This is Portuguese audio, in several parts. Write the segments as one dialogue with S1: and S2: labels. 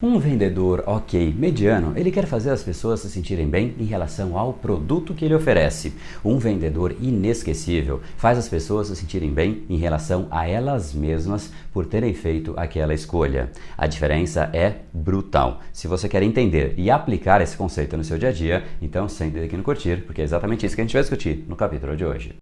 S1: Um vendedor ok, mediano, ele quer fazer as pessoas se sentirem bem em relação ao produto que ele oferece. Um vendedor inesquecível faz as pessoas se sentirem bem em relação a elas mesmas por terem feito aquela escolha. A diferença é brutal. Se você quer entender e aplicar esse conceito no seu dia a dia, então sente aqui no curtir, porque é exatamente isso que a gente vai discutir no capítulo de hoje.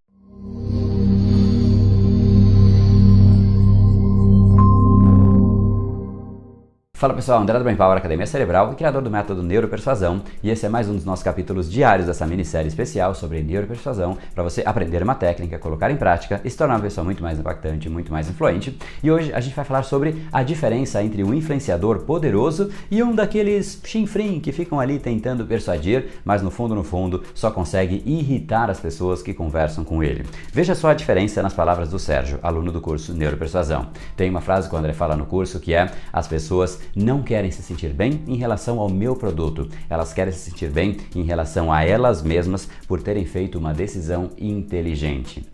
S1: Fala pessoal, André do Brain Power, Academia Cerebral e criador do método Neuropersuasão, e esse é mais um dos nossos capítulos diários dessa minissérie especial sobre neuropersuasão para você aprender uma técnica, colocar em prática e se tornar uma pessoa muito mais impactante, muito mais influente. E hoje a gente vai falar sobre a diferença entre um influenciador poderoso e um daqueles chinfrim que ficam ali tentando persuadir, mas no fundo só consegue irritar as pessoas que conversam com ele. Veja só a diferença nas palavras do Sérgio, aluno do curso Neuropersuasão. Tem uma frase que o André fala no curso que é: as pessoas não querem se sentir bem em relação ao meu produto, elas querem se sentir bem em relação a elas mesmas por terem feito uma decisão inteligente.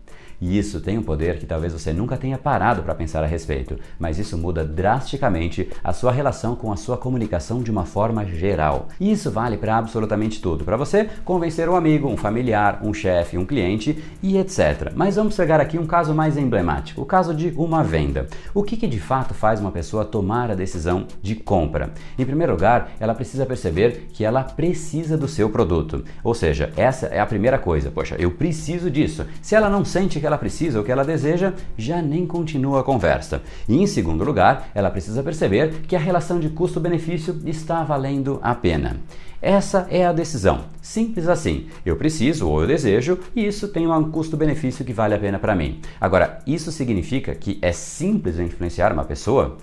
S1: E isso tem um poder que talvez você nunca tenha parado para pensar a respeito, mas isso muda drasticamente a sua relação com a sua comunicação de uma forma geral. E isso vale para absolutamente tudo, para você convencer um amigo, um familiar, um chefe, um cliente e etc. Mas vamos pegar aqui um caso mais emblemático, o caso de uma venda. O que de fato faz uma pessoa tomar a decisão de compra? Em primeiro lugar, ela precisa perceber que ela precisa do seu produto. Ou seja, essa é a primeira coisa. Poxa, eu preciso disso. Se ela não sente que ela precisa ou que ela deseja, já nem continua a conversa. E em segundo lugar, ela precisa perceber que a relação de custo-benefício está valendo a pena. Essa é a decisão. Simples assim. Eu preciso ou eu desejo e isso tem um custo-benefício que vale a pena para mim. Agora, isso significa que é simples influenciar uma pessoa?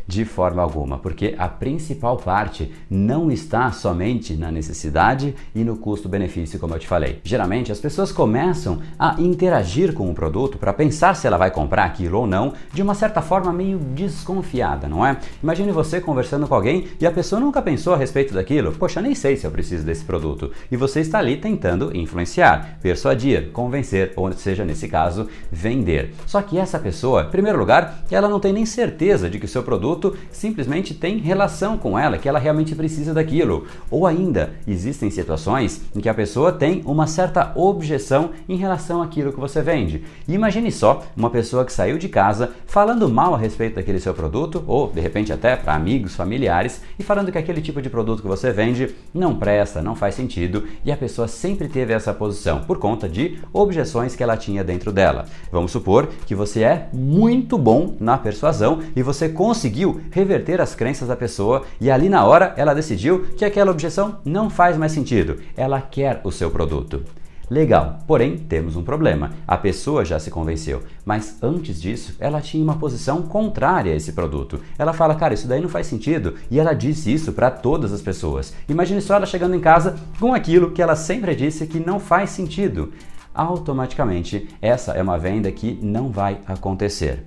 S1: De forma alguma, porque a principal parte não está somente na necessidade e no custo-benefício, como eu te falei. Geralmente as pessoas começam a interagir com o produto para pensar se ela vai comprar aquilo ou não, de uma certa forma meio desconfiada, não é? Imagine você conversando com alguém e a pessoa nunca pensou a respeito daquilo. Poxa, nem sei se eu preciso desse produto. E você está ali tentando influenciar, persuadir, convencer, ou seja, nesse caso, vender. Só que essa pessoa, em primeiro lugar, ela não tem nem certeza de que o seu produto simplesmente tem relação com ela, que ela realmente precisa daquilo. Ou ainda, existem situações em que a pessoa tem uma certa objeção em relação àquilo que você vende. E imagine só uma pessoa que saiu de casa falando mal a respeito daquele seu produto, ou de repente até para amigos, familiares, e falando que aquele tipo de produto que você vende não presta, não faz sentido, e a pessoa sempre teve essa posição por conta de objeções que ela tinha dentro dela. Vamos supor que você é muito bom na persuasão e você conseguiu reverter as crenças da pessoa e ali na hora ela decidiu que aquela objeção não faz mais sentido. Ela quer o seu produto. Legal, porém temos um problema. A pessoa já se convenceu, mas antes disso ela tinha uma posição contrária a esse produto. Ela fala, cara, isso daí não faz sentido, e ela disse isso para todas as pessoas. Imagine só ela chegando em casa com aquilo que ela sempre disse que não faz sentido. Automaticamente essa é uma venda que não vai acontecer.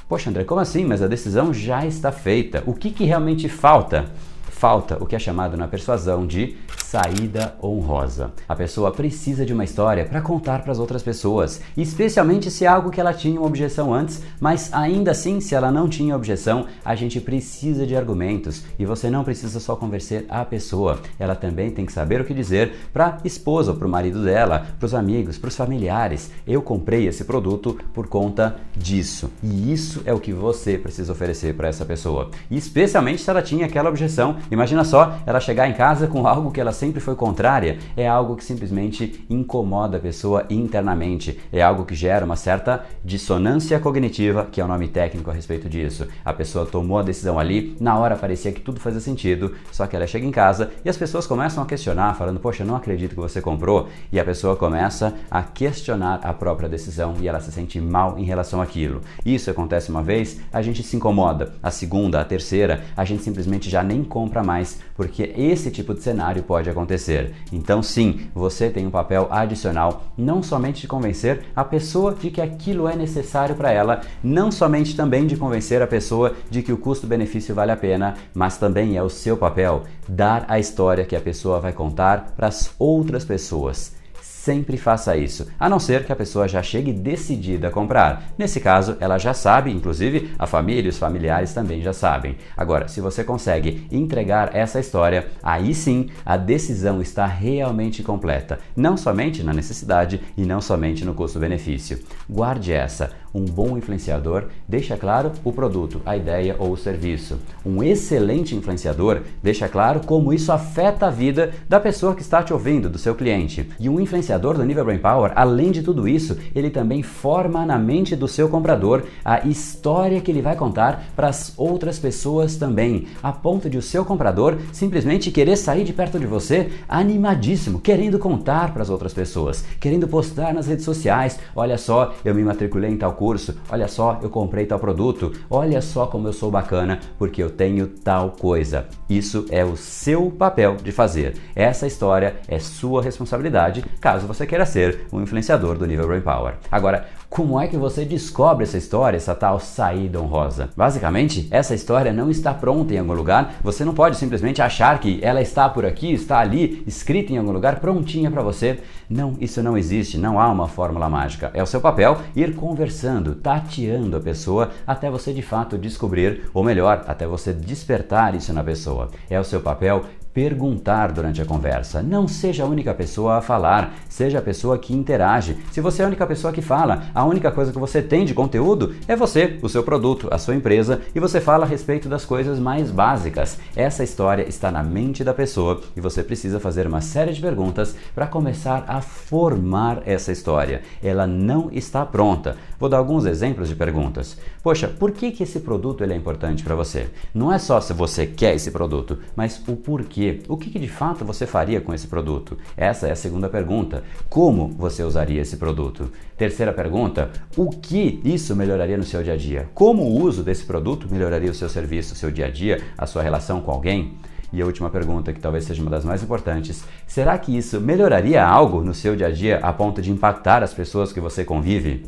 S1: Poxa, André, como assim? Mas a decisão já está feita. O que realmente falta? Falta o que é chamado na persuasão de saída honrosa. A pessoa precisa de uma história para contar para as outras pessoas, especialmente se é algo que ela tinha uma objeção antes, mas ainda assim, se ela não tinha objeção, a gente precisa de argumentos e você não precisa só convencer a pessoa, ela também tem que saber o que dizer para a esposa, para o marido dela, para os amigos, para os familiares. Eu comprei esse produto por conta disso, e isso é o que você precisa oferecer para essa pessoa, e especialmente se ela tinha aquela objeção. Imagina só ela chegar em casa com algo que ela sempre foi contrária, é algo que simplesmente incomoda a pessoa internamente, é algo que gera uma certa dissonância cognitiva, que é o nome técnico a respeito disso. A pessoa tomou a decisão ali, na hora parecia que tudo fazia sentido, só que ela chega em casa e as pessoas começam a questionar, falando, poxa, eu não acredito que você comprou, e a pessoa começa a questionar a própria decisão e ela se sente mal em relação àquilo. Isso acontece uma vez, a gente se incomoda, a segunda, a terceira, a gente simplesmente já nem compra mais, porque esse tipo de cenário pode acontecer. Então sim, você tem um papel adicional, não somente de convencer a pessoa de que aquilo é necessário para ela, não somente também de convencer a pessoa de que o custo-benefício vale a pena, mas também é o seu papel dar a história que a pessoa vai contar para as outras pessoas. sempre faça isso, a não ser que a pessoa já chegue decidida a comprar. Nesse caso, ela já sabe, inclusive a família e os familiares também já sabem. Agora, se você consegue entregar essa história, aí sim a decisão está realmente completa, não somente na necessidade e não somente no custo-benefício. Guarde essa. Um bom influenciador deixa claro o produto, a ideia ou o serviço. Um excelente influenciador deixa claro como isso afeta a vida da pessoa que está te ouvindo, do seu cliente. E um influenciador do nível Brain Power, além de tudo isso, ele também forma na mente do seu comprador a história que ele vai contar para as outras pessoas também, a ponto de o seu comprador simplesmente querer sair de perto de você animadíssimo, querendo contar para as outras pessoas, querendo postar nas redes sociais: olha só, eu me matriculei em tal curso, olha só, eu comprei tal produto, olha só como eu sou bacana porque eu tenho tal coisa. Isso é o seu papel de fazer. Essa história é sua responsabilidade, caso você queira ser um influenciador do nível Brain Power. Agora, como é que você descobre essa história, essa tal saída honrosa? Basicamente, essa história não está pronta em algum lugar, você não pode simplesmente achar que ela está por aqui, está ali, escrita em algum lugar, prontinha para você. Não, isso não existe, não há uma fórmula mágica. É o seu papel ir conversando, tateando a pessoa até você de fato descobrir, ou melhor, até você despertar isso na pessoa. É o seu papel perguntar durante a conversa. Não seja a única pessoa a falar, seja a pessoa que interage. Se você é a única pessoa que fala, a única coisa que você tem de conteúdo é você, o seu produto, a sua empresa, e você fala a respeito das coisas mais básicas. Essa história está na mente da pessoa e você precisa fazer uma série de perguntas para começar a formar essa história. Ela não está pronta. Vou dar alguns exemplos de perguntas. Poxa, por que esse produto ele é importante para você? Não é só se você quer esse produto, mas o porquê. O que de fato você faria com esse produto? Essa é a segunda pergunta. Como você usaria esse produto? Terceira pergunta, o que isso melhoraria no seu dia a dia? Como o uso desse produto melhoraria o seu serviço, o seu dia a dia, a sua relação com alguém? E a última pergunta, que talvez seja uma das mais importantes, será que isso melhoraria algo no seu dia a dia a ponto de impactar as pessoas que você convive?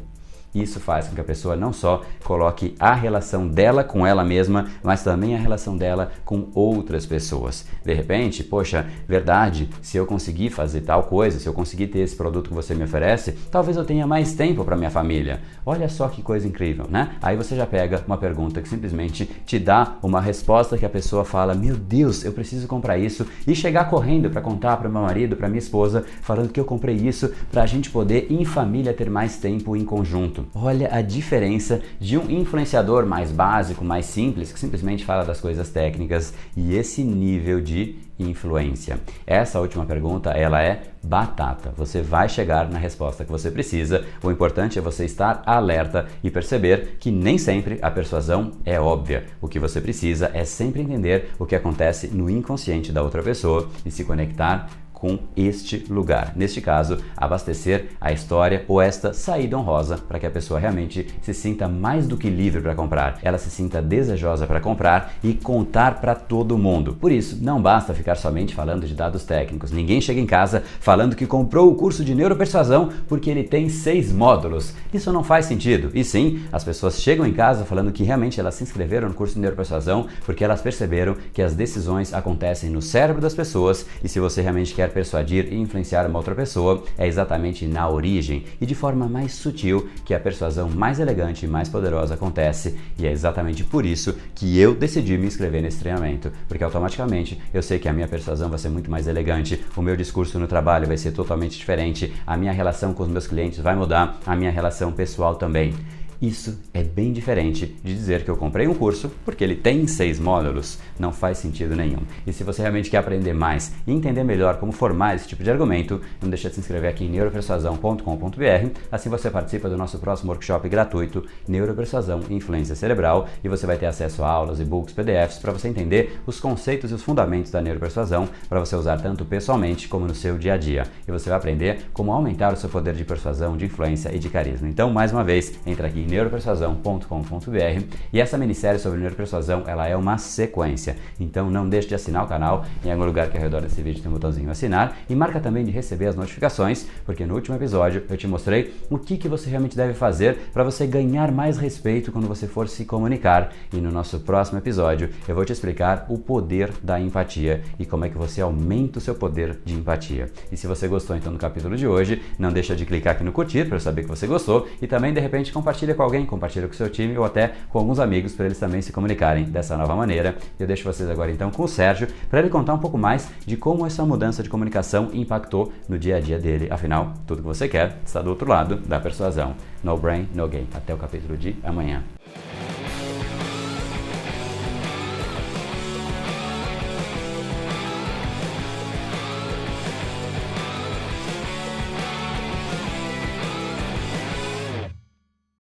S1: Isso faz com que a pessoa não só coloque a relação dela com ela mesma, mas também a relação dela com outras pessoas. De repente, poxa, verdade, se eu conseguir fazer tal coisa, se eu conseguir ter esse produto que você me oferece, talvez eu tenha mais tempo para minha família. Olha só que coisa incrível, né? Aí você já pega uma pergunta que simplesmente te dá uma resposta que a pessoa fala: meu Deus, eu preciso comprar isso, e chegar correndo para contar para meu marido, para minha esposa, falando que eu comprei isso para a gente poder, em família, ter mais tempo em conjunto. Olha a diferença de um influenciador mais básico, mais simples, que simplesmente fala das coisas técnicas, e esse nível de influência. Essa última pergunta, ela é batata. Você vai chegar na resposta que você precisa. O importante é você estar alerta e perceber que nem sempre a persuasão é óbvia. O que você precisa é sempre entender o que acontece no inconsciente da outra pessoa e se conectar com este lugar. Neste caso, abastecer a história ou esta saída honrosa para que a pessoa realmente se sinta mais do que livre para comprar. Ela se sinta desejosa para comprar e contar para todo mundo. Por isso, não basta ficar somente falando de dados técnicos. Ninguém chega em casa falando que comprou o curso de neuropersuasão porque ele tem 6 módulos. Isso não faz sentido. E sim, as pessoas chegam em casa falando que realmente elas se inscreveram no curso de neuropersuasão porque elas perceberam que as decisões acontecem no cérebro das pessoas, e se você realmente quer persuadir e influenciar uma outra pessoa, é exatamente na origem e de forma mais sutil que a persuasão mais elegante e mais poderosa acontece, e é exatamente por isso que eu decidi me inscrever nesse treinamento, porque automaticamente eu sei que a minha persuasão vai ser muito mais elegante, o meu discurso no trabalho vai ser totalmente diferente, a minha relação com os meus clientes vai mudar, a minha relação pessoal também. Isso é bem diferente de dizer que eu comprei um curso porque ele tem 6 módulos. Não faz sentido nenhum. E se você realmente quer aprender mais e entender melhor como formar esse tipo de argumento, não deixa de se inscrever aqui em neuropersuasão.com.br. Assim você participa do nosso próximo workshop gratuito, Neuropersuasão e Influência Cerebral, e você vai ter acesso a aulas, e-books, PDFs para você entender os conceitos e os fundamentos da neuropersuasão para você usar tanto pessoalmente como no seu dia a dia. E você vai aprender como aumentar o seu poder de persuasão, de influência e de carisma. Então, mais uma vez, entra aqui neuropersuasão.com.br. E essa minissérie sobre neuropersuasão, ela é uma sequência. Então não deixe de assinar o canal, em algum lugar que ao redor desse vídeo tem um botãozinho assinar, e marca também de receber as notificações, porque no último episódio eu te mostrei o que você realmente deve fazer para você ganhar mais respeito quando você for se comunicar. E no nosso próximo episódio eu vou te explicar o poder da empatia e como é que você aumenta o seu poder de empatia. E se você gostou então do capítulo de hoje, não deixa de clicar aqui no curtir para eu saber que você gostou, e também de repente compartilha com alguém, compartilha com o seu time ou até com alguns amigos para eles também se comunicarem dessa nova maneira. Eu deixo vocês agora então com o Sérgio para ele contar um pouco mais de como essa mudança de comunicação impactou no dia a dia dele. Afinal, tudo que você quer está do outro lado da persuasão. No brain, no gain. Até o capítulo de amanhã.